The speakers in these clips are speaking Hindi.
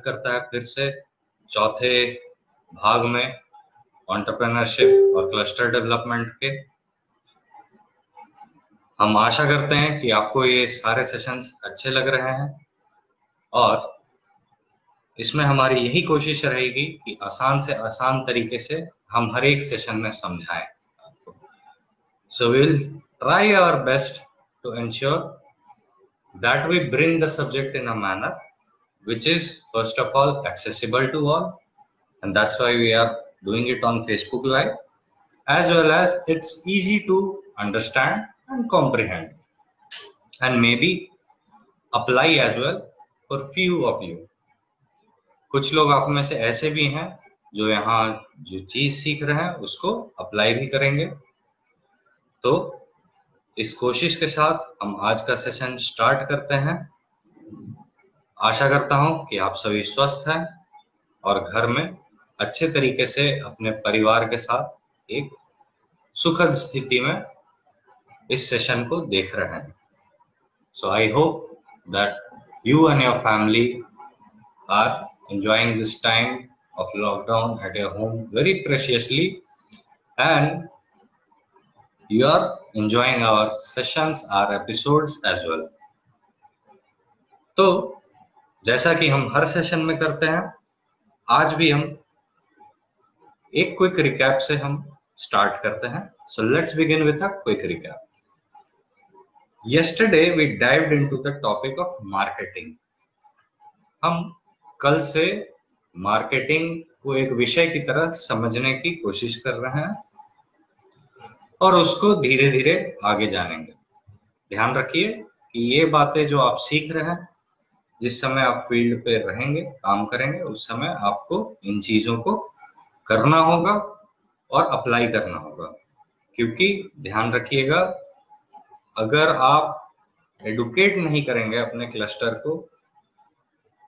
करता है फिर से चौथे भाग में एंटरप्रेन्योरशिप और क्लस्टर डेवलपमेंट के। हम आशा करते हैं कि आपको ये सारे सेशंस अच्छे लग रहे हैं और इसमें हमारी यही कोशिश रहेगी कि आसान से आसान तरीके से हम हर एक सेशन में समझाएं। So we'll try our best to ensure that we bring the subject in a manner which is first of all accessible to all, and that's why we are doing it on Facebook Live, as well as it's easy to understand and comprehend and maybe apply as well for few of you. कुछ लोग आप में से ऐसे भी हैं जो यहाँ जो चीज सीख रहे हैं उसको अप्लाई भी करेंगे। तो इस कोशिश के साथ हम आज का सेशन स्टार्ट करते हैं। आशा करता हूं कि आप सभी स्वस्थ हैं और घर में अच्छे तरीके से अपने परिवार के साथ एक सुखद स्थिति में इस सेशन को देख रहे हैं। So I hope that you and your family are enjoying this time of lockdown at your home very preciously, and you are enjoying our sessions, our episodes as well. तो जैसा कि हम हर सेशन में करते हैं, आज भी हम एक क्विक रिकैप से हम स्टार्ट करते हैं। So let's begin with a quick recap. Yesterday we dived into the topic of marketing. हम कल से मार्केटिंग को एक विषय की तरह समझने की कोशिश कर रहे हैं और उसको धीरे धीरे आगे जानेंगे। ध्यान रखिए कि ये बातें जो आप सीख रहे हैं, जिस समय आप फील्ड पे रहेंगे, काम करेंगे, उस समय आपको इन चीजों को करना होगा और अप्लाई करना होगा। क्योंकि ध्यान रखिएगा, अगर आप एडुकेट नहीं करेंगे अपने क्लस्टर को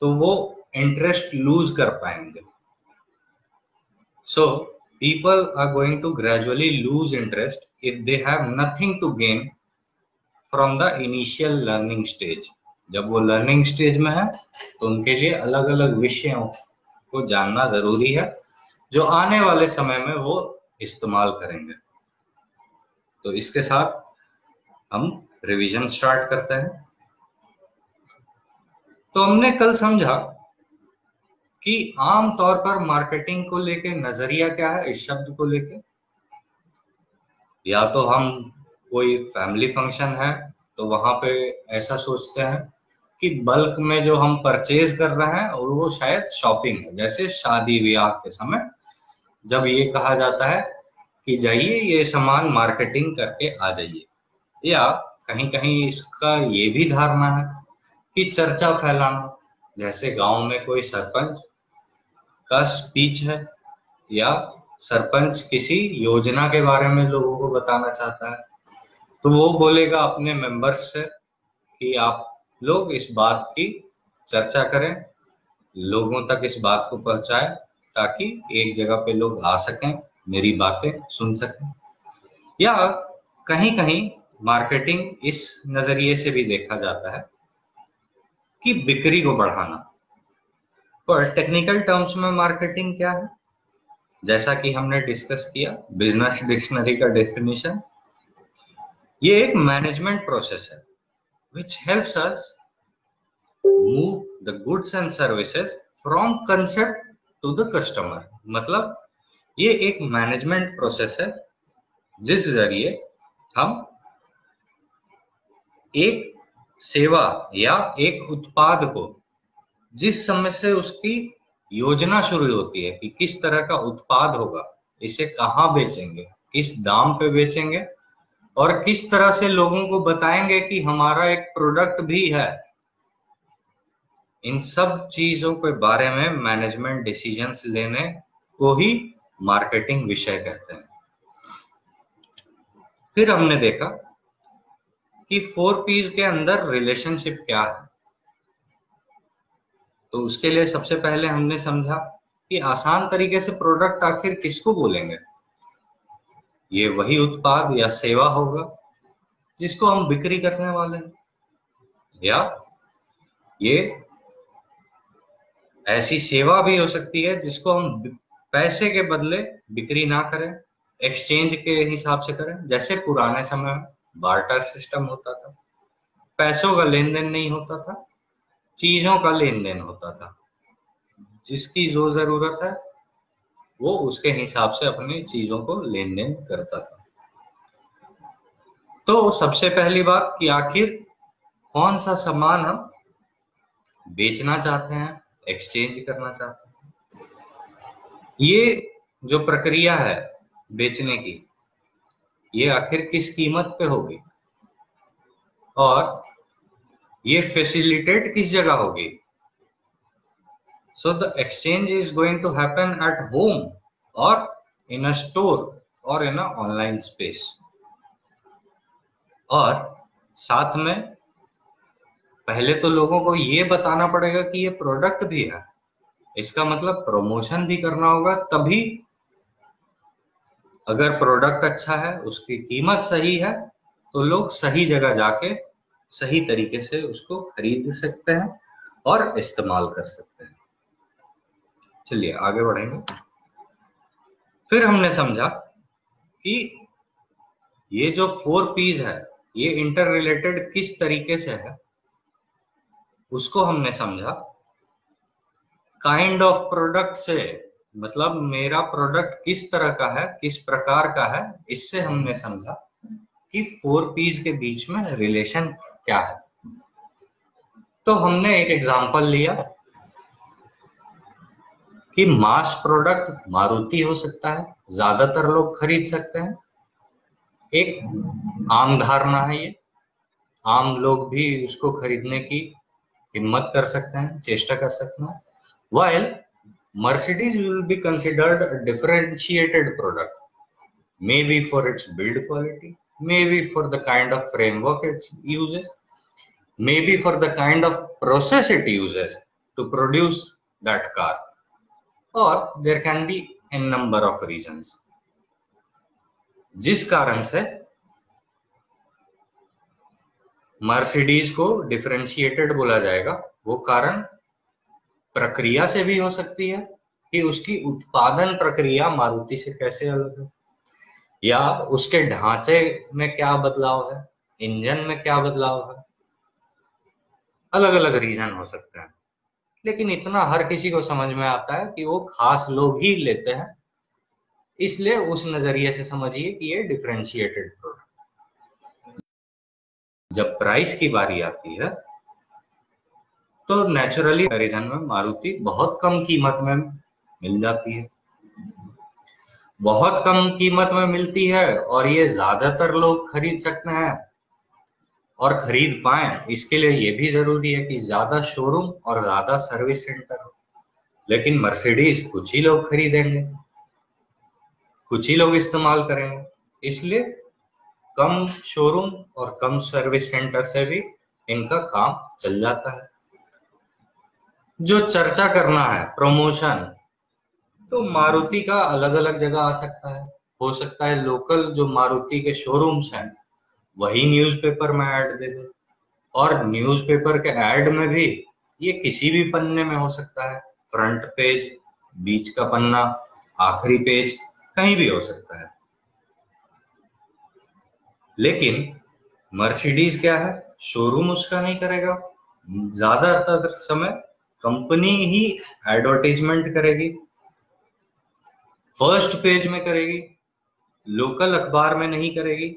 तो वो इंटरेस्ट लूज कर पाएंगे। So people are going to gradually lose interest if they have nothing to gain from the initial learning stage. जब वो लर्निंग स्टेज में है तो उनके लिए अलग अलग विषयों को जानना जरूरी है जो आने वाले समय में वो इस्तेमाल करेंगे। तो इसके साथ हम रिवीजन स्टार्ट करते हैं। तो हमने कल समझा कि आम तौर पर मार्केटिंग को लेके नजरिया क्या है इस शब्द को लेके। या तो हम कोई फैमिली फंक्शन है तो वहां पे ऐसा सोचते हैं कि बल्क में जो हम परचेज कर रहे हैं और वो शायद शॉपिंग है, जैसे शादी ब्याह के समय जब ये कहा जाता है कि जाइए ये सामान मार्केटिंग करके आ जाइए। या कहीं कहीं इसका ये भी धारणा है कि चर्चा फैलाना, जैसे गांव में कोई सरपंच का स्पीच है या सरपंच किसी योजना के बारे में लोगों को बताना चाहता है तो वो बोलेगा अपने मेंबर्स से कि आप लोग इस बात की चर्चा करें, लोगों तक इस बात को पहुंचाएं ताकि एक जगह पे लोग आ सकें, मेरी बातें सुन सकें। या कहीं कहीं मार्केटिंग इस नजरिए से भी देखा जाता है कि बिक्री को बढ़ाना। पर टेक्निकल टर्म्स में मार्केटिंग क्या है, जैसा कि हमने डिस्कस किया बिजनेस डिक्शनरी का डेफिनेशन, ये एक मैनेजमेंट प्रोसेस है which helps us move the goods and services from concept to the customer। मतलब ये एक मैनेजमेंट प्रोसेस है जिस जरिए हम एक सेवा या एक उत्पाद को जिस समय से उसकी योजना शुरू होती है कि किस तरह का उत्पाद होगा, इसे कहाँ बेचेंगे, किस दाम पे बेचेंगे और किस तरह से लोगों को बताएंगे कि हमारा एक प्रोडक्ट भी है, इन सब चीजों के बारे में मैनेजमेंट डिसीजंस लेने को ही मार्केटिंग विषय कहते हैं। फिर हमने देखा कि 4Ps के अंदर रिलेशनशिप क्या है। तो उसके लिए सबसे पहले हमने समझा कि आसान तरीके से प्रोडक्ट आखिर किसको बोलेंगे। ये वही उत्पाद या सेवा होगा जिसको हम बिक्री करने वाले हैं, या ये ऐसी सेवा भी हो सकती है जिसको हम पैसे के बदले बिक्री ना करें, एक्सचेंज के हिसाब से करें। जैसे पुराने समय में बार्टर सिस्टम होता था, पैसों का लेन देन नहीं होता था, चीजों का लेन देन होता था। जिसकी जो जरूरत है वो उसके हिसाब से अपनी चीजों को लेन देन करता था। तो सबसे पहली बात कि आखिर कौन सा सामान हम बेचना चाहते हैं, एक्सचेंज करना चाहते हैं। ये जो प्रक्रिया है बेचने की, ये आखिर किस कीमत पे होगी और ये फैसिलिटेट किस जगह होगी। So the exchange is going to happen at home or in a store or in a online space. और साथ में पहले तो लोगों को ये बताना पड़ेगा कि ये प्रोडक्ट भी है, इसका मतलब प्रमोशन भी करना होगा। तभी अगर प्रोडक्ट अच्छा है, उसकी कीमत सही है, तो लोग सही जगह जाके सही तरीके से उसको खरीद सकते हैं और इस्तेमाल कर सकते हैं। चलिए आगे बढ़ेंगे। फिर हमने समझा कि ये जो 4Ps है ये इंटर रिलेटेड किस तरीके से है, उसको हमने समझा। काइंड ऑफ प्रोडक्ट से मतलब मेरा प्रोडक्ट किस तरह का है, किस प्रकार का है, इससे हमने समझा कि 4Ps के बीच में रिलेशन क्या है। तो हमने एक एग्जांपल लिया कि मास प्रोडक्ट मारुति हो सकता है, ज्यादातर लोग खरीद सकते हैं। एक आम धारणा है ये, आम लोग भी उसको खरीदने की हिम्मत कर सकते हैं, चेष्टा कर सकते हैं। While Mercedes will be considered a differentiated product, maybe for its build quality, maybe for the kind of framework it uses, maybe for the kind of process it uses to produce that car, or there can be a number of reasons. जिस कारण से मर्सिडीज को डिफरेंशिएटेड बोला जाएगा, वो कारण प्रक्रिया से भी हो सकती है कि उसकी उत्पादन प्रक्रिया मारुति से कैसे अलग है, या उसके ढांचे में क्या बदलाव है, इंजन में क्या बदलाव है। अलग अलग रीजन हो सकते हैं, लेकिन इतना हर किसी को समझ में आता है कि वो खास लोग ही लेते हैं, इसलिए उस नजरिए से समझिए कि ये डिफरेंशिएटेड प्रोडक्ट। जब प्राइस की बारी आती है तो नेचुरली कंपैरिजन में मारुति बहुत कम कीमत में मिल जाती है, बहुत कम कीमत में मिलती है, और ये ज्यादातर लोग खरीद सकते हैं। और खरीद पाए इसके लिए ये भी जरूरी है कि ज्यादा शोरूम और ज्यादा सर्विस सेंटर हो। लेकिन मर्सिडीज कुछ ही लोग खरीदेंगे, कुछ ही लोग इस्तेमाल करेंगे, इसलिए कम शोरूम और कम सर्विस सेंटर से भी इनका काम चल जाता है। जो चर्चा करना है प्रमोशन, तो मारुति का अलग अलग जगह आ सकता है। हो सकता है लोकल जो मारुति के शोरूम्स हैं वही न्यूज़पेपर में ऐड दे दे, और न्यूज़पेपर के ऐड में भी ये किसी भी पन्ने में हो सकता है, फ्रंट पेज, बीच का पन्ना, आखिरी पेज, कहीं भी हो सकता है। लेकिन मर्सिडीज क्या है, शोरूम उसका नहीं करेगा, ज्यादातर समय कंपनी ही एडवर्टाइजमेंट करेगी, फर्स्ट पेज में करेगी, लोकल अखबार में नहीं करेगी।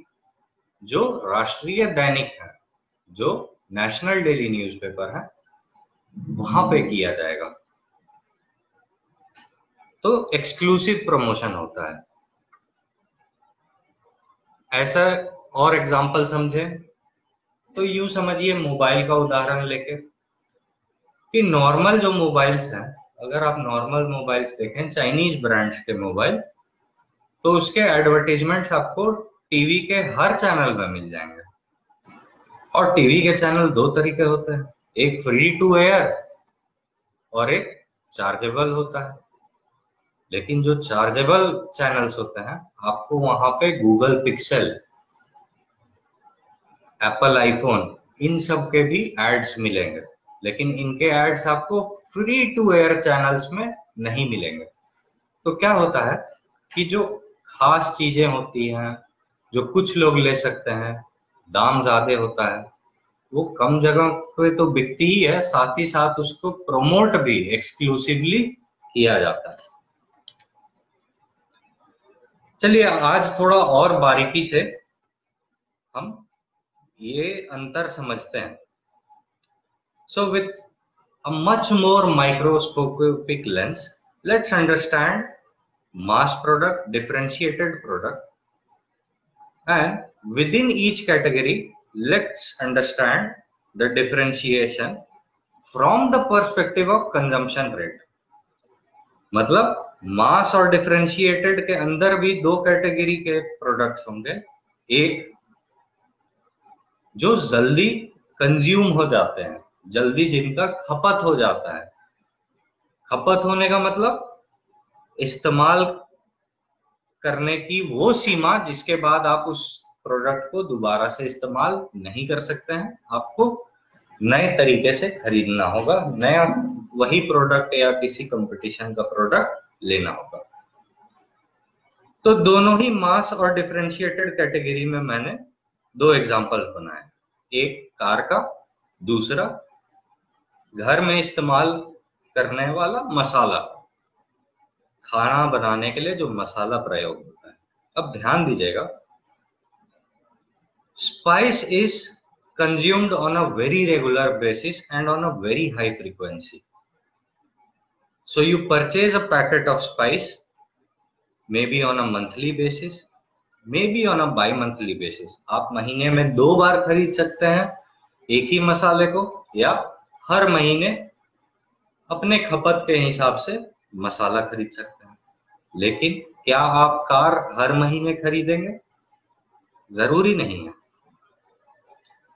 जो राष्ट्रीय दैनिक है, जो नेशनल डेली न्यूज़पेपर है, वहां पे किया जाएगा। तो एक्सक्लूसिव प्रमोशन होता है। ऐसा और एग्जांपल समझे तो यूं समझिए, मोबाइल का उदाहरण लेके कि नॉर्मल जो मोबाइल्स हैं, अगर आप नॉर्मल मोबाइल्स देखें चाइनीज ब्रांड्स के मोबाइल, तो उसके एडवर्टीजमेंट्स आपको टीवी के हर चैनल में मिल जाएंगे। और टीवी के चैनल दो तरीके होते हैं, एक फ्री टू एयर और एक चार्जेबल होता है। लेकिन जो चार्जेबल चैनल्स होते हैं, आपको वहां पे गूगल पिक्सेल, एप्पल आईफोन, इन सब के भी एड्स मिलेंगे। लेकिन इनके एड्स आपको फ्री टू एयर चैनल्स में नहीं मिलेंगे। तो क्या होता है कि जो खास चीजें होती हैं, जो कुछ लोग ले सकते हैं, दाम ज्यादा होता है, वो कम जगह पे तो बिकती ही है, साथ ही साथ उसको प्रमोट भी एक्सक्लूसिवली किया जाता है। चलिए आज थोड़ा और बारीकी से हम ये अंतर समझते हैं। So with a much more microscopic lens, let's understand mass product, differentiated product, and within each category, let's understand the differentiation from the perspective of consumption rate. मतलब मास और डिफरेंशिएटेड के अंदर भी दो कैटेगरी के प्रोडक्ट्स होंगे। एक जो जल्दी कंज्यूम हो जाते हैं, जल्दी जिनका खपत हो जाता है। खपत होने का मतलब इस्तेमाल करने की वो सीमा जिसके बाद आप उस प्रोडक्ट को दोबारा से इस्तेमाल नहीं कर सकते हैं, आपको नए तरीके से खरीदना होगा, नया वही प्रोडक्ट या किसी कंपटीशन का प्रोडक्ट लेना होगा। तो दोनों ही मास और डिफरेंशिएटेड कैटेगरी में मैंने दो एग्जांपल बनाए, एक कार का, दूसरा घर में इस्तेमाल करने वाला मसाला, खाना बनाने के लिए जो मसाला प्रयोग होता है। अब ध्यान दीजिएगा, spice is consumed on a very regular basis and on a very high frequency. So you purchase a packet of spice maybe on a monthly basis, maybe on a bi-monthly basis. आप महीने में 2 बार खरीद सकते हैं एक ही मसाले को, या हर महीने अपने खपत के हिसाब से मसाला खरीद सकते हैं। लेकिन क्या आप कार हर महीने खरीदेंगे? जरूरी नहीं है।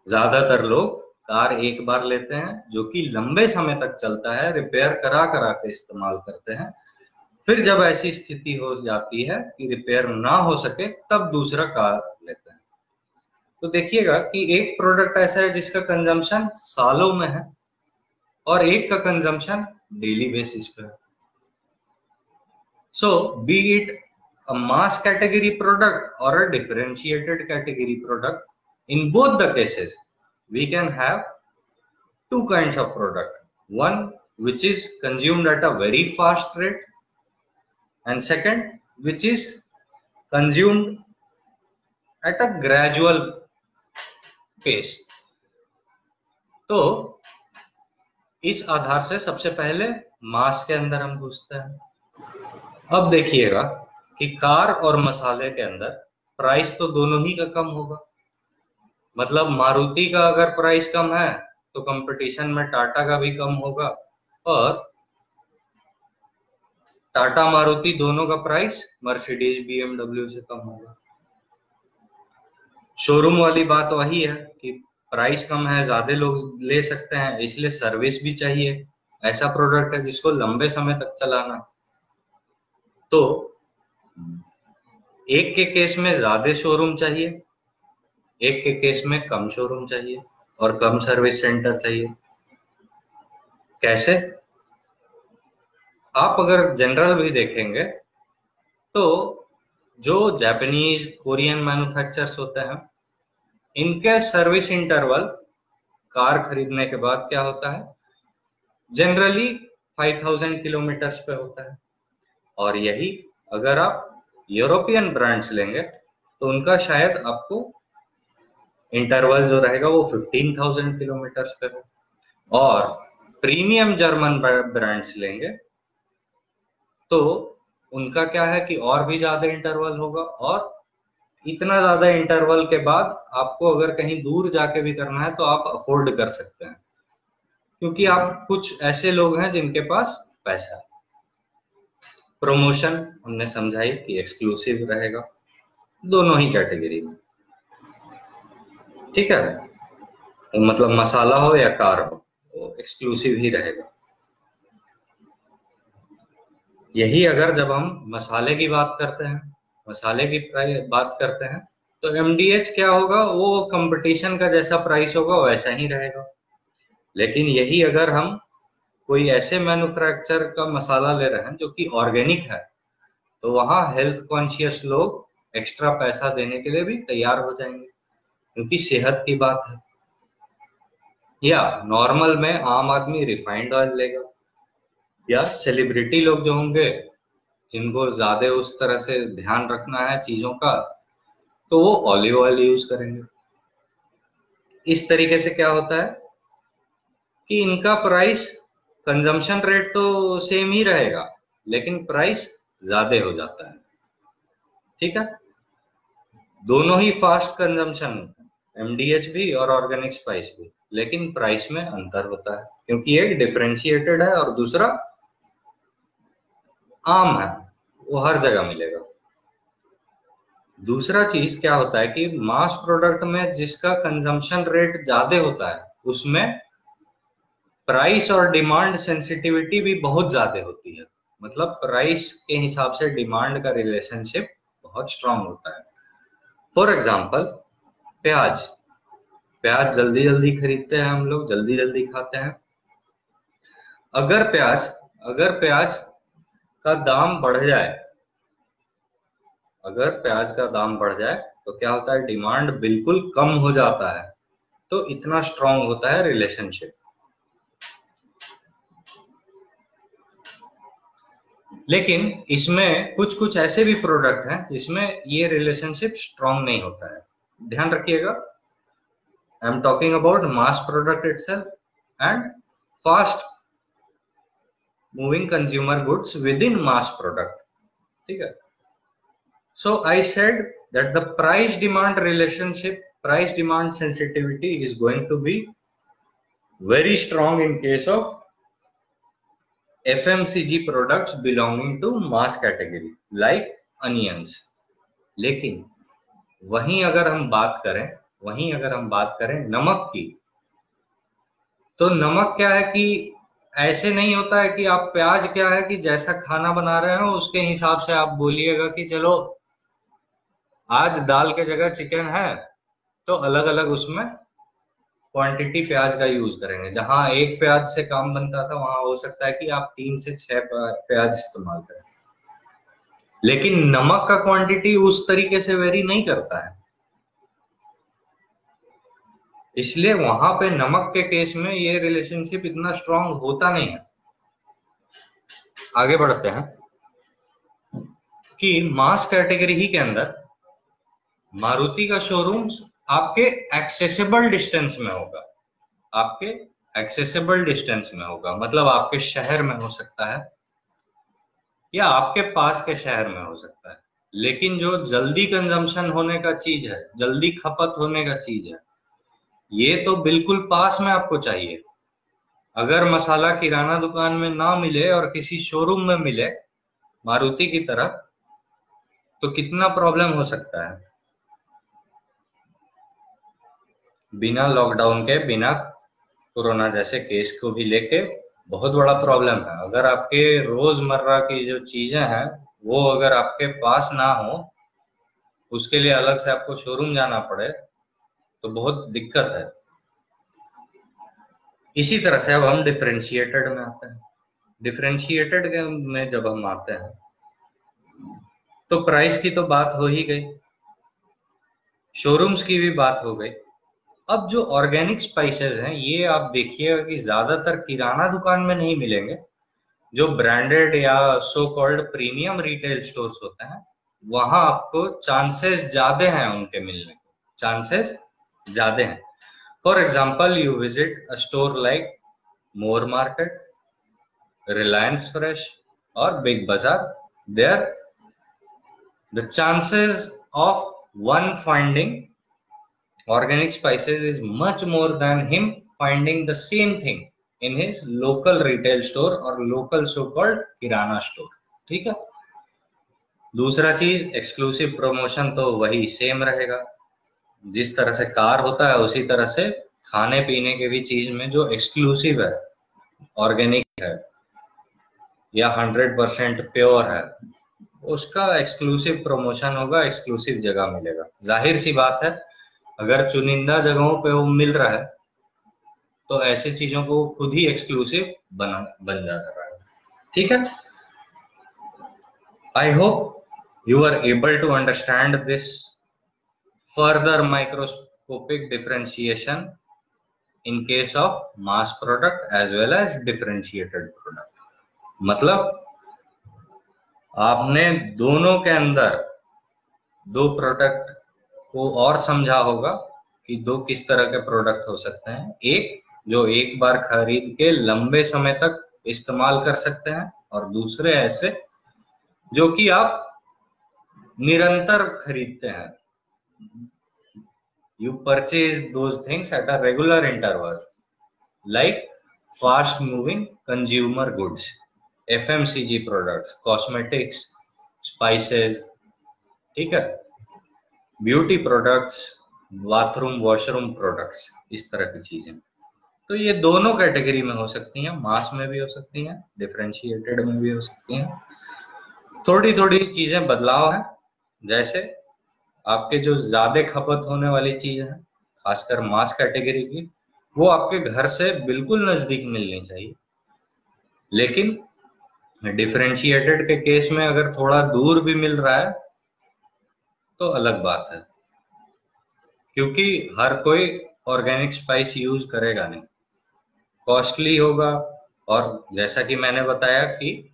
ज्यादातर लोग कार एक बार लेते हैं जो कि लंबे समय तक चलता है, रिपेयर करा करा के इस्तेमाल करते हैं। फिर जब ऐसी स्थिति हो जाती है कि रिपेयर ना हो सके, तब दूसरा कार लेते हैं। तो देखिएगा कि एक प्रोडक्ट ऐसा है जिसका कंजम्पशन सालों में है और एक का कंजम्पशन डेली बेसिस पे है। So be it a mass category product और a differentiated category product, in both the cases we can have two kinds of product, one which is consumed at a very fast rate and second which is consumed at a gradual pace. तो इस आधार से सबसे पहले मास के अंदर हम घुसते हैं। अब देखिएगा कि कार और मसाले के अंदर प्राइस तो दोनों ही का कम होगा। मतलब मारुति का अगर प्राइस कम है तो कंपटीशन में टाटा का भी कम होगा, और टाटा मारुति दोनों का प्राइस मर्सिडीज बीएमडब्ल्यू से कम होगा। शोरूम वाली बात वही है कि प्राइस कम है, ज्यादा लोग ले सकते हैं, इसलिए सर्विस भी चाहिए। ऐसा प्रोडक्ट है जिसको लंबे समय तक चलाना। तो एक के केस में ज्यादा शोरूम चाहिए, एक के केस में कम शोरूम चाहिए और कम सर्विस सेंटर चाहिए। कैसे? आप अगर जनरल भी देखेंगे तो जो जापानीज कोरियन मैन्युफैक्चरर्स होते हैं, इनके सर्विस इंटरवल कार खरीदने के बाद क्या होता है, जनरली 5000 किलोमीटर्स पे होता है। और यही अगर आप यूरोपियन ब्रांड्स लेंगे तो उनका शायद आपको इंटरवल जो रहेगा वो 15,000 किलोमीटर्स पे हो। और प्रीमियम जर्मन ब्रांड्स लेंगे तो उनका क्या है कि और भी ज्यादा इंटरवल होगा, और इतना ज्यादा इंटरवल के बाद आपको अगर कहीं दूर जाके भी करना है तो आप अफोर्ड कर सकते हैं, क्योंकि आप कुछ ऐसे लोग हैं जिनके पास पैसा है। प्रमोशन हमने समझाई कि एक्सक्लूसिव रहेगा दोनों ही कैटेगरी में, ठीक है। तो मतलब मसाला हो या कार हो, वो एक्सक्लूसिव ही रहेगा। यही अगर जब हम मसाले की बात करते हैं, मसाले की बात करते हैं, तो एमडीएच क्या होगा, वो कंपटीशन का जैसा प्राइस होगा वैसा ही रहेगा। लेकिन यही अगर हम कोई ऐसे मैन्युफैक्चर का मसाला ले रहे हैं जो कि ऑर्गेनिक है, तो वहां हेल्थ कॉन्शियस लोग एक्स्ट्रा पैसा देने के लिए भी तैयार हो जाएंगे, क्योंकि सेहत की बात है। या नॉर्मल में आम आदमी रिफाइंड ऑयल लेगा, या सेलिब्रिटी लोग जो होंगे जिनको ज्यादा उस तरह से ध्यान रखना है चीजों का, तो वो ऑलिव ऑयल यूज करेंगे। इस तरीके से क्या होता है कि इनका प्राइस, कंजम्पशन रेट तो सेम ही रहेगा, लेकिन प्राइस ज्यादा हो जाता है। ठीक है, दोनों ही फास्ट कंजम्पशन, एमडीएच भी और ऑर्गेनिक स्पाइस भी, लेकिन प्राइस में अंतर होता है, क्योंकि एक डिफरेंशिएटेड है और दूसरा आम है, वो हर जगह मिलेगा। दूसरा चीज क्या होता है कि मास प्रोडक्ट में जिसका कंजम्पशन रेट ज्यादा होता है, उसमें प्राइस और डिमांड सेंसिटिविटी भी बहुत ज्यादा होती है। मतलब प्राइस के हिसाब से डिमांड का रिलेशनशिप बहुत स्ट्रांग होता है। फॉर एग्जाम्पल, प्याज प्याज जल्दी जल्दी खरीदते हैं हम लोग, जल्दी जल्दी खाते हैं। अगर प्याज का दाम बढ़ जाए, अगर प्याज का दाम बढ़ जाए तो क्या होता है, डिमांड बिल्कुल कम हो जाता है। तो इतना स्ट्रांग होता है रिलेशनशिप। लेकिन इसमें कुछ कुछ ऐसे भी प्रोडक्ट हैं जिसमें ये रिलेशनशिप स्ट्रांग नहीं होता है। ध्यान रखिएगा, I am talking about mass product itself and fast moving consumer goods with in mass product. ठीक है, so I said that the price demand relationship, price demand sensitivity is going to be very strong in case of FMCG products belonging to mass category like onions। लेकिन वहीं अगर हम बात करें नमक की, तो नमक क्या है कि ऐसे नहीं होता है कि आप प्याज क्या है कि जैसा खाना बना रहे हो उसके हिसाब से आप बोलिएगा कि चलो आज दाल के जगह चिकन है तो अलग अलग उसमें क्वांटिटी प्याज का यूज करेंगे। जहां एक प्याज से काम बनता था वहां हो सकता है कि आप 3 से 6 प्याज इस्तेमाल करें। लेकिन नमक का क्वांटिटी उस तरीके से वेरी नहीं करता है, इसलिए वहां पे नमक के केस में ये रिलेशनशिप इतना स्ट्रांग होता नहीं है। आगे बढ़ते हैं कि मास कैटेगरी ही के अंदर मारुति का शोरूम आपके एक्सेसिबल डिस्टेंस में होगा, आपके एक्सेसिबल डिस्टेंस में होगा, मतलब आपके शहर में हो सकता है या आपके पास के शहर में हो सकता है। लेकिन जो जल्दी कंजम्पशन होने का चीज है, जल्दी खपत होने का चीज है, ये तो बिल्कुल पास में आपको चाहिए। अगर मसाला किराना दुकान में ना मिले और किसी शोरूम में मिले मारुति की तरह, तो कितना प्रॉब्लम हो सकता है। बिना लॉकडाउन के, बिना कोरोना जैसे केस को भी लेके बहुत बड़ा प्रॉब्लम है। अगर आपके रोजमर्रा की जो चीजें हैं वो अगर आपके पास ना हो, उसके लिए अलग से आपको शोरूम जाना पड़े, तो बहुत दिक्कत है। इसी तरह से अब हम डिफरेंशिएटेड में आते हैं। डिफरेंशिएटेड में जब हम आते हैं तो प्राइस की तो बात हो ही गई, शोरूम्स की भी बात हो गई। अब जो ऑर्गेनिक स्पाइसेस हैं, ये आप देखिएगा कि ज्यादातर किराना दुकान में नहीं मिलेंगे। जो ब्रांडेड या so called premium retail stores होते हैं, वहां आपको चांसेस ज्यादा हैं उनके मिलने के, चांसेस ज्यादा हैं। For example, you visit a store like More market, Reliance Fresh और Big Bazaar, there the chances of one finding organic spices is much more than him finding the same thing in his local retail store or local so called kirana store। ठीक है, दूसरा चीज एक्सक्लूसिव प्रमोशन तो वही सेम रहेगा। जिस तरह से कार होता है उसी तरह से खाने पीने के भी चीज में जो एक्सक्लूसिव है, ऑर्गेनिक है या 100% प्योर है, उसका एक्सक्लूसिव प्रमोशन होगा, एक्सक्लूसिव जगह मिलेगा। जाहिर सी बात है, अगर चुनिंदा जगहों पे वो मिल रहा है तो ऐसी चीजों को खुद ही एक्सक्लूसिव बन जाता है। ठीक है, I hope you are able to understand this further microscopic differentiation in case of mass product as well as differentiated product। मतलब आपने दोनों के अंदर दो प्रोडक्ट को और समझा होगा कि दो किस तरह के प्रोडक्ट हो सकते हैं। एक जो एक बार खरीद के लंबे समय तक इस्तेमाल कर सकते हैं, और दूसरे ऐसे जो कि आप निरंतर खरीदते हैं। You purchase those things at a regular interval, like fast moving consumer goods, FMCG products, cosmetics, spices, ठीक है, beauty products, bathroom washroom products, इस तरह की चीजें। तो ये दोनों कैटेगरी में हो सकती हैं, मास में भी हो सकती हैं, डिफरेंशिएटेड में भी हो सकती हैं। थोड़ी थोड़ी चीजें बदलाव है, जैसे आपके जो ज्यादा खपत होने वाली चीज है खासकर मास कैटेगरी की, वो आपके घर से बिल्कुल नजदीक मिलनी चाहिए। लेकिन डिफरेंशिएटेड के केस में अगर थोड़ा दूर भी मिल रहा है तो अलग बात है, क्योंकि हर कोई ऑर्गेनिक स्पाइस यूज करेगा नहीं, कॉस्टली होगा। और जैसा कि मैंने बताया कि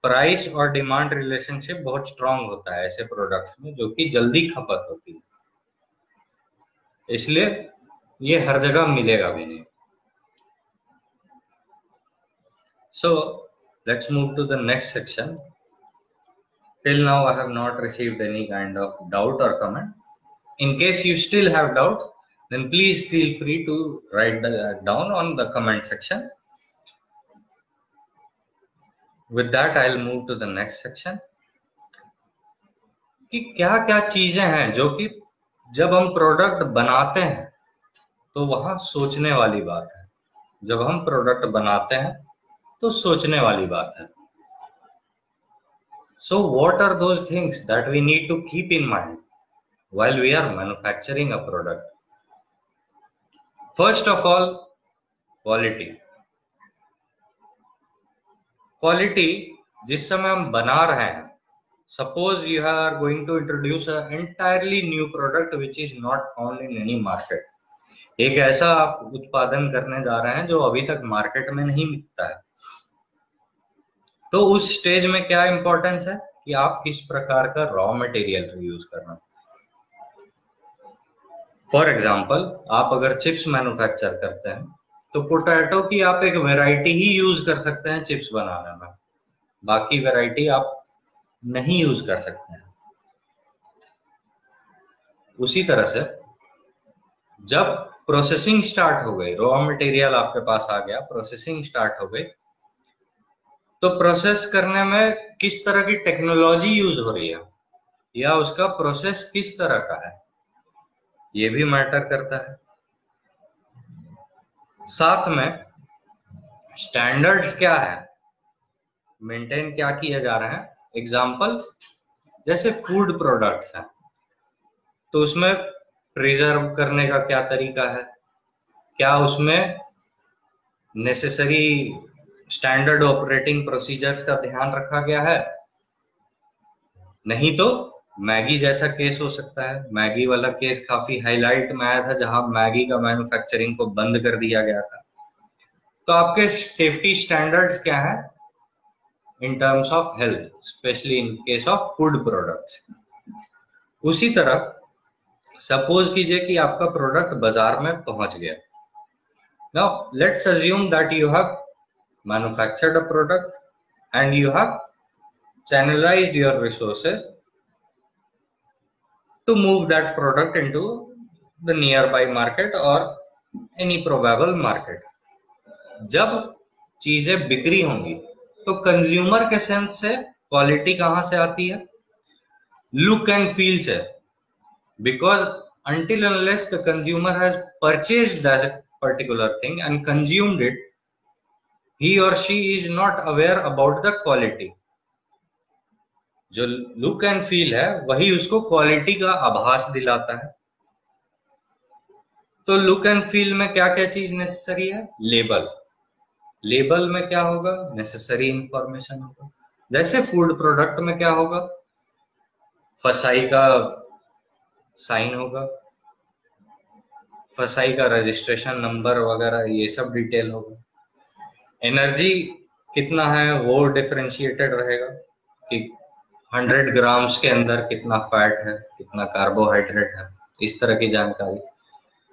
प्राइस और डिमांड रिलेशनशिप बहुत स्ट्रांग होता है ऐसे प्रोडक्ट्स में जो कि जल्दी खपत होती है, इसलिए ये हर जगह मिलेगा भी नहीं। So let's move to the next section. Till now I have not received any kind of doubt or comment. In case you still have doubt, then please feel free to write that down on the comment section. With that I'll move to the next section कि क्या क्या चीजें हैं जो कि जब हम प्रोडक्ट बनाते हैं तो वहां सोचने वाली बात है। जब हम प्रोडक्ट बनाते हैं तो सोचने वाली बात है। So what are those things that we need to keep in mind while we are manufacturing a product? First of all, quality. Quality जिस समय हम बना रहे हैं, suppose you are going to introduce an entirely new product which is not found in any market. एक ऐसा आप उत्पादन करने जा रहे हैं जो अभी तक मार्केट में नहीं मिलता है, तो उस स्टेज में क्या इंपॉर्टेंस है कि आप किस प्रकार का रॉ मटेरियल यूज कर रहे हैं। फॉर एग्जाम्पल, आप अगर चिप्स मैन्युफैक्चर करते हैं तो पोटैटो की आप एक वैरायटी ही यूज कर सकते हैं चिप्स बनाने में, बाकी वैरायटी आप नहीं यूज कर सकते हैं। उसी तरह से जब प्रोसेसिंग स्टार्ट हो गई, रॉ मटेरियल आपके पास आ गया, प्रोसेसिंग स्टार्ट हो गई, तो प्रोसेस करने में किस तरह की टेक्नोलॉजी यूज हो रही है या उसका प्रोसेस किस तरह का है, ये भी मैटर करता है। साथ में स्टैंडर्ड्स क्या है, मेंटेन क्या किया जा रहा है। एग्जाम्पल जैसे फूड प्रोडक्ट्स हैं तो उसमें प्रिजर्व करने का क्या तरीका है, क्या उसमें नेसेसरी स्टैंडर्ड ऑपरेटिंग प्रोसीजर्स का ध्यान रखा गया है। नहीं तो मैगी जैसा केस हो सकता है। मैगी वाला केस काफी हाईलाइट में आया था जहां मैगी का मैन्युफैक्चरिंग को बंद कर दिया गया था। तो आपके सेफ्टी स्टैंडर्ड्स क्या है इन terms of health, specially in case of food products. उसी तरह सपोज कीजिए कि आपका प्रोडक्ट बाजार में पहुंच गया। Now let's assume that you have manufactured a product and you have channelized your resources to move that product into the nearby market or any probable market. जब चीजें बिक्री होंगी तो कंज्यूमर के सेंस से क्वालिटी कहां से आती है, लुक एंड फील से, because until unless the consumer has purchased that particular thing and consumed it, he or she is not aware about the quality. जो लुक एंड फील है वही उसको क्वालिटी का आभास दिलाता है। तो लुक एंड फील में क्या क्या चीज नेसेसरी है? लेबल। लेबल में क्या होगा? नेसेसरी इंफॉर्मेशन होगा। जैसे फूड प्रोडक्ट में क्या होगा? फसाई का साइन होगा, फसाई का रजिस्ट्रेशन नंबर वगैरह, ये सब डिटेल होगा। एनर्जी कितना है वो डिफरेंशिएटेड रहेगा कि 100 ग्राम्स के अंदर कितना फैट है, कितना कार्बोहाइड्रेट है, इस तरह की जानकारी।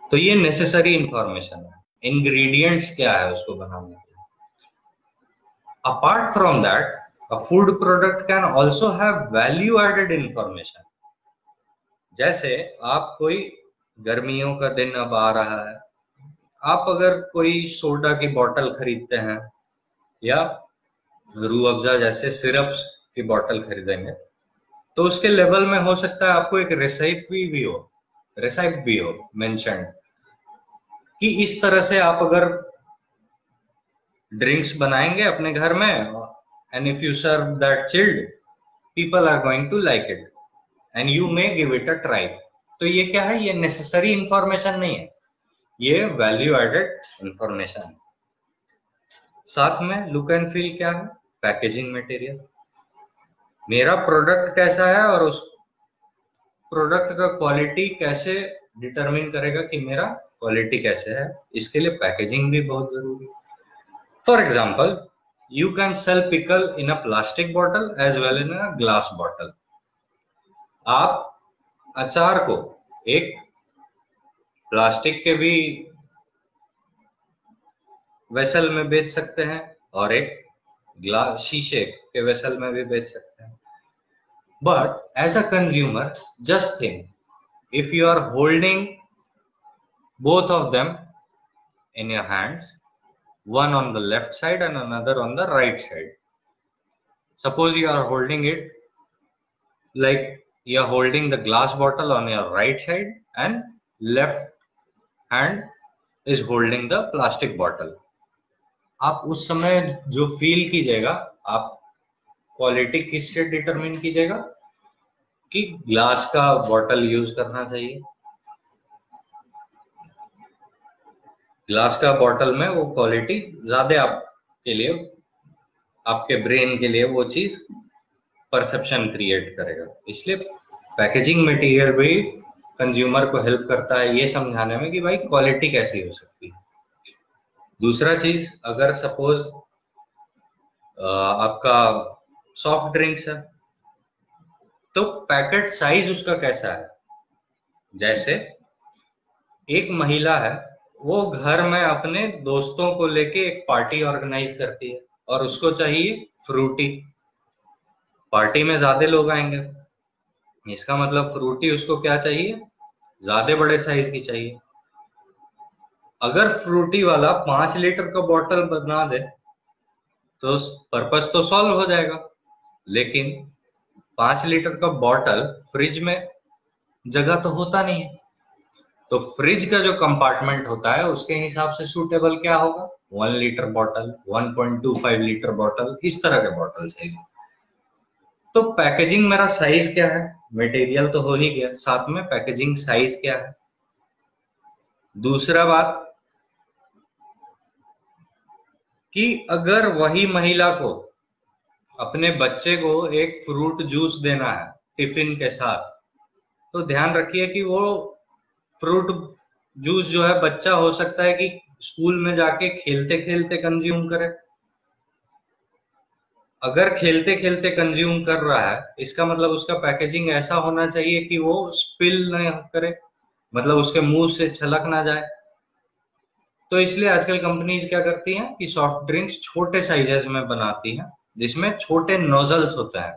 तो ये नेसेसरी इंफॉर्मेशन है। इंग्रेडिएंट्स क्या है उसको बनाने के लिए। Apart from that, a food product can also have value added information. जैसे आप कोई, गर्मियों का दिन अब आ रहा है, आप अगर कोई सोडा की बोतल खरीदते हैं या रूह अफ़ज़ा जैसे सिरप्स की बोतल खरीदेंगे, तो उसके लेवल में हो सकता है आपको एक रेसिपी भी हो मेंशन कि इस तरह से आप अगर ड्रिंक्स बनाएंगे अपने घर में, and if you serve that chilled, people are going to like it and you may give it a try. तो ये क्या है? ये नेसेसरी इंफॉर्मेशन नहीं है, ये वैल्यू एडेड इंफॉर्मेशन है। साथ में लुक एंड फील क्या है? Packaging material. मेरा प्रोडक्ट कैसा है और उस प्रोडक्ट का क्वालिटी कैसे डिटरमिन करेगा कि मेरा क्वालिटी कैसे है, इसके लिए पैकेजिंग भी बहुत जरूरी है। For example, you can sell pickle in a plastic bottle as well in a glass bottle. आप अचार को एक प्लास्टिक के भी वेसल में बेच सकते हैं और एक ग्लास शीशे के वेसल में भी बेच सकते हैं। But as a consumer, just think, if you are holding both of them in your hands, one on the left side and another on the right side. Suppose you are holding it like you are holding the glass bottle on your right side and left hand is holding the plastic bottle. आप उस समय जो फील कीजिएगा, आप क्वालिटी किससे डिटरमिन कीजिएगा कि ग्लास का बॉटल यूज करना चाहिए। ग्लास का बॉटल में वो क्वालिटी ज्यादा आपके लिए, आपके ब्रेन के लिए वो चीज परसेप्शन क्रिएट करेगा। इसलिए पैकेजिंग मटेरियल भी कंज्यूमर को हेल्प करता है ये समझाने में कि भाई क्वालिटी कैसी हो सकती है। दूसरा चीज, अगर सपोज आपका सॉफ्ट ड्रिंक्स है, तो पैकेट साइज उसका कैसा है। जैसे एक महिला है, वो घर में अपने दोस्तों को लेके एक पार्टी ऑर्गेनाइज करती है और उसको चाहिए फ्रूटी। पार्टी में ज्यादा लोग आएंगे, इसका मतलब फ्रूटी उसको क्या चाहिए? ज्यादा बड़े साइज की चाहिए। अगर फ्रूटी वाला 5 लीटर का बॉटल बना दे तो पर्पस तो सॉल्व हो जाएगा, लेकिन 5 लीटर का बॉटल फ्रिज में जगह तो होता नहीं है। तो फ्रिज का जो कंपार्टमेंट होता है उसके हिसाब से सूटेबल क्या होगा? 1 लीटर बॉटल, 1.25 लीटर बॉटल, इस तरह के बॉटल साइज। तो पैकेजिंग मेरा साइज क्या है? मटेरियल तो हो ही गया, साथ में पैकेजिंग साइज क्या है। दूसरा बात कि अगर वही महिला को अपने बच्चे को एक फ्रूट जूस देना है टिफिन के साथ, तो ध्यान रखिए कि वो फ्रूट जूस जो है, बच्चा हो सकता है कि स्कूल में जाके खेलते खेलते कंज्यूम करे। अगर खेलते खेलते कंज्यूम कर रहा है, इसका मतलब उसका पैकेजिंग ऐसा होना चाहिए कि वो स्पिल नहीं करे, मतलब उसके मुंह से छलक ना जाए। तो इसलिए आजकल कंपनीज क्या करती हैं कि सॉफ्ट ड्रिंक्स छोटे साइजेस में बनाती हैं, जिसमें छोटे नोजल्स होते हैं,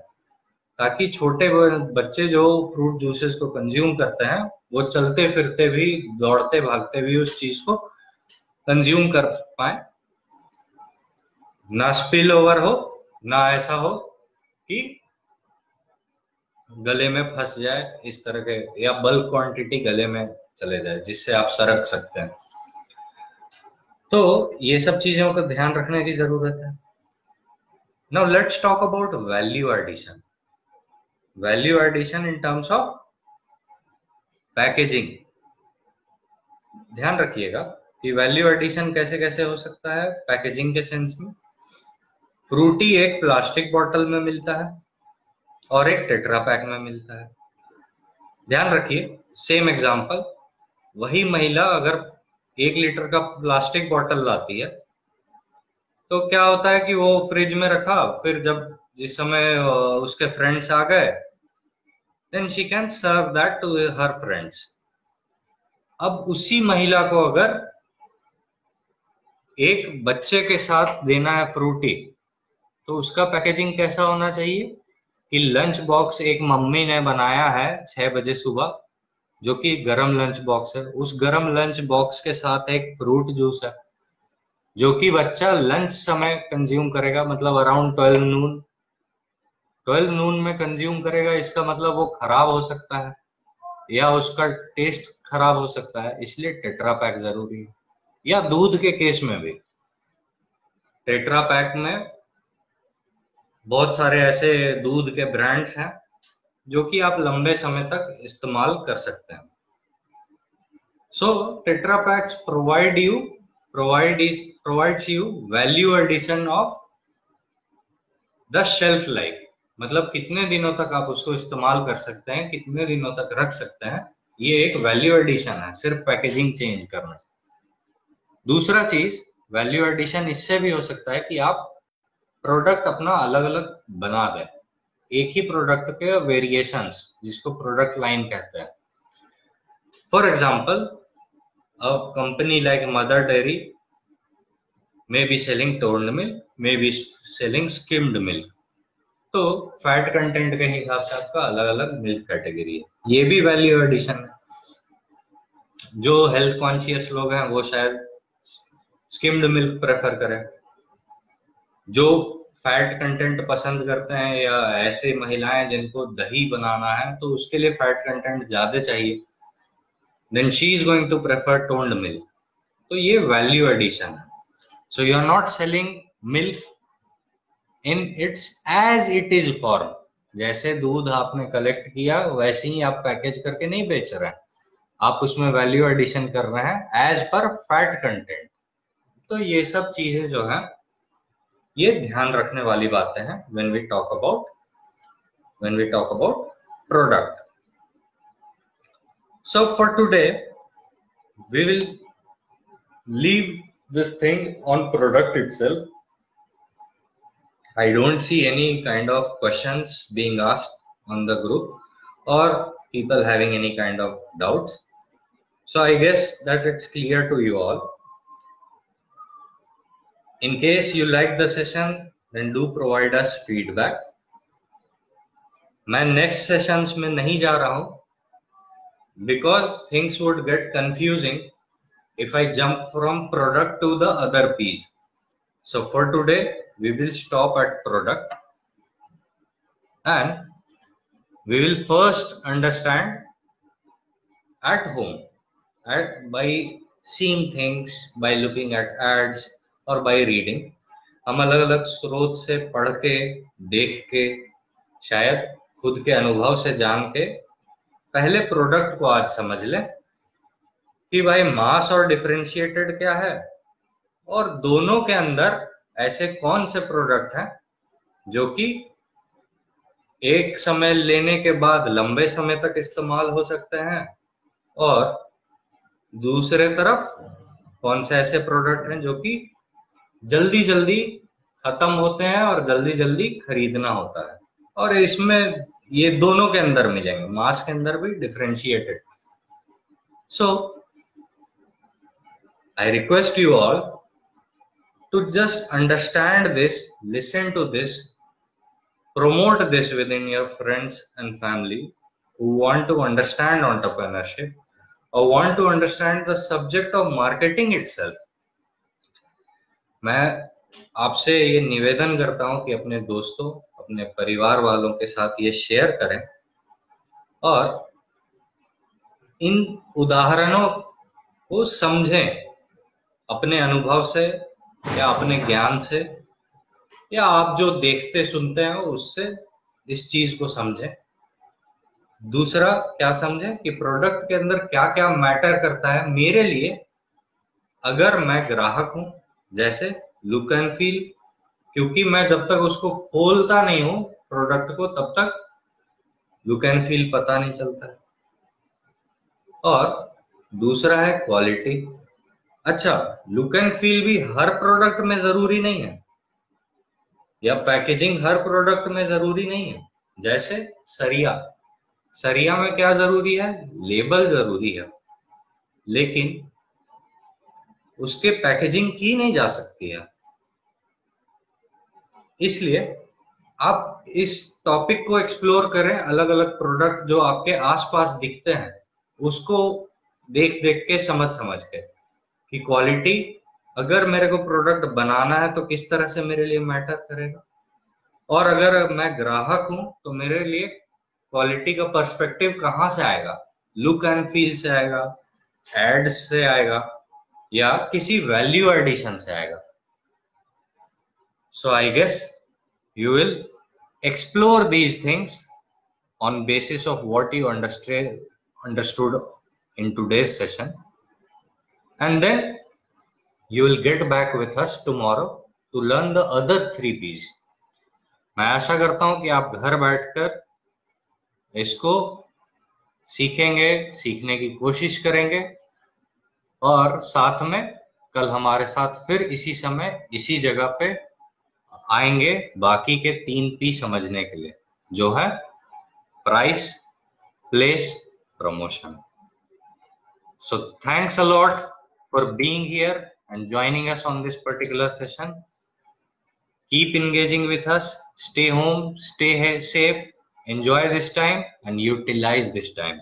ताकि छोटे बच्चे जो फ्रूट जूसेस को कंज्यूम करते हैं, वो चलते फिरते भी, दौड़ते भागते भी उस चीज को कंज्यूम कर पाए, ना स्पिल ओवर हो, ना ऐसा हो कि गले में फंस जाए इस तरह के, या बल्क क्वांटिटी गले में चले जाए जिससे आप सरक सकते हैं। तो ये सब चीजों का ध्यान रखने की जरूरत है। Now let's talk about value addition. Value addition in terms of packaging. ध्यान रखिएगा कि वैल्यू एडिशन कैसे कैसे हो सकता है पैकेजिंग के सेंस में। फ्रूटी एक प्लास्टिक बॉटल में मिलता है और एक टेट्रा पैक में मिलता है। ध्यान रखिए, सेम एग्जांपल, वही महिला अगर 1 लीटर का प्लास्टिक बॉटल लाती है तो क्या होता है कि वो फ्रिज में रखा, फिर जब जिस समय उसके फ्रेंड्स आ गए, then she can serve that to her friends. अब उसी महिला को अगर एक बच्चे के साथ देना है फ्रूटी, तो उसका पैकेजिंग कैसा होना चाहिए कि लंच बॉक्स एक मम्मी ने बनाया है 6 बजे सुबह, जो कि गरम लंच बॉक्स है, उस गरम लंच बॉक्स के साथ एक फ्रूट जूस है जो कि बच्चा लंच समय कंज्यूम करेगा, मतलब अराउंड 12 नून में कंज्यूम करेगा। इसका मतलब वो खराब हो सकता है या उसका टेस्ट खराब हो सकता है, इसलिए टेट्रा पैक जरूरी है। या दूध के केस में भी टेट्रा पैक में बहुत सारे ऐसे दूध के ब्रांड्स हैं जो कि आप लंबे समय तक इस्तेमाल कर सकते हैं। So tetra packs provides you value addition of the shelf life, मतलब कितने दिनों तक आप उसको इस्तेमाल कर सकते हैं, कितने दिनों तक रख सकते हैं, ये एक वैल्यू एडिशन है सिर्फ पैकेजिंग चेंज करने से। दूसरा चीज वैल्यू एडिशन इससे भी हो सकता है कि आप प्रोडक्ट अपना अलग अलग बना दें, एक ही प्रोडक्ट के वेरिएशंस, जिसको प्रोडक्ट लाइन कहते हैं। For example, a company like mother dairy may be selling toned milk, may be selling skimmed milk, तो फैट कंटेंट के हिसाब से आपका अलग अलग मिल्क कैटेगरी है, ये भी वैल्यू एडिशन है। जो हेल्थ कॉन्शियस लोग हैं वो शायद स्किम्ड मिल्क प्रेफर करें, जो फैट कंटेंट पसंद करते हैं या ऐसे महिलाएं जिनको दही बनाना है तो उसके लिए फैट कंटेंट ज्यादा चाहिए, then she is going to prefer toned milk. तो ये वैल्यू एडिशन है। So you are not selling milk in its as it is form, जैसे दूध आपने कलेक्ट किया वैसे ही आप पैकेज करके नहीं बेच रहे हैं, आप उसमें वैल्यू एडिशन कर रहे हैं एज पर फैट कंटेंट। तो ये सब चीजें जो है ये ध्यान रखने वाली बातें हैं when we talk about product. So for today we will leave this thing on product itself. I don't see any kind of questions being asked on the group or people having any kind of doubts. So I guess that it's clear to you all. In case you like the session, then do provide us feedback. मैं next sessions में नहीं जा रहा हूँ because things would get confusing if I jump from product to the other piece. So for today, we will stop at product and we will first understand at home by seeing things, by looking at ads or by reading. हम अलग अलग स्रोत से पढ़ के, देख के, शायद खुद के अनुभव से जान के पहले प्रोडक्ट को आज समझ लें कि भाई मास और डिफरेंशिएटेड क्या है और दोनों के अंदर ऐसे कौन से प्रोडक्ट हैं जो कि एक समय लेने के बाद लंबे समय तक इस्तेमाल हो सकते हैं, और दूसरे तरफ कौन से ऐसे प्रोडक्ट हैं जो कि जल्दी जल्दी खत्म होते हैं और जल्दी जल्दी खरीदना होता है, और इसमें ये दोनों के अंदर मिलेंगे, मास के अंदर भी, differentiated. So I request you all to just understand this, listen to this, promote this within your friends and family who want to understand entrepreneurship or want to understand the subject of marketing itself. मैं आपसे ये निवेदन करता हूं कि अपने दोस्तों, अपने परिवार वालों के साथ ये शेयर करें और इन उदाहरणों को समझें अपने अनुभव से या अपने ज्ञान से, या आप जो देखते सुनते हैं उससे इस चीज को समझें। दूसरा क्या समझे कि प्रोडक्ट के अंदर क्या क्या मैटर करता है मेरे लिए। अगर मैं ग्राहक हूं, जैसे लुक एंड फील, क्योंकि मैं जब तक उसको खोलता नहीं हूं प्रोडक्ट को तब तक लुक एंड फील पता नहीं चलता है। और दूसरा है क्वालिटी। अच्छा, लुक एंड फील भी हर प्रोडक्ट में जरूरी नहीं है, या पैकेजिंग हर प्रोडक्ट में जरूरी नहीं है। जैसे सरिया, सरिया में क्या जरूरी है? लेबल जरूरी है, लेकिन उसके पैकेजिंग की नहीं जा सकती है। इसलिए आप इस टॉपिक को एक्सप्लोर करें, अलग अलग प्रोडक्ट जो आपके आसपास दिखते हैं उसको देख देख के, समझ समझ के, कि क्वालिटी अगर मेरे को प्रोडक्ट बनाना है तो किस तरह से मेरे लिए मैटर करेगा। और अगर मैं ग्राहक हूं तो मेरे लिए क्वालिटी का पर्सपेक्टिव कहां से आएगा? लुक एंड फील से आएगा, एड्स से आएगा, या किसी वैल्यू एडिशन से आएगा। So I guess you will explore these things on basis of what you understood in today's session, and then you will get back with us tomorrow to learn the other 3 P's. मैं आशा करता हूं कि आप घर बैठकर इसको सीखेंगे, सीखने की कोशिश करेंगे, और साथ में कल हमारे साथ फिर इसी समय इसी जगह पे आएंगे बाकी के 3 P समझने के लिए, जो है price, place, promotion. So thanks a lot for being here and joining us on this particular session. Keep engaging with us. Stay home, stay safe, enjoy this time and utilize this time.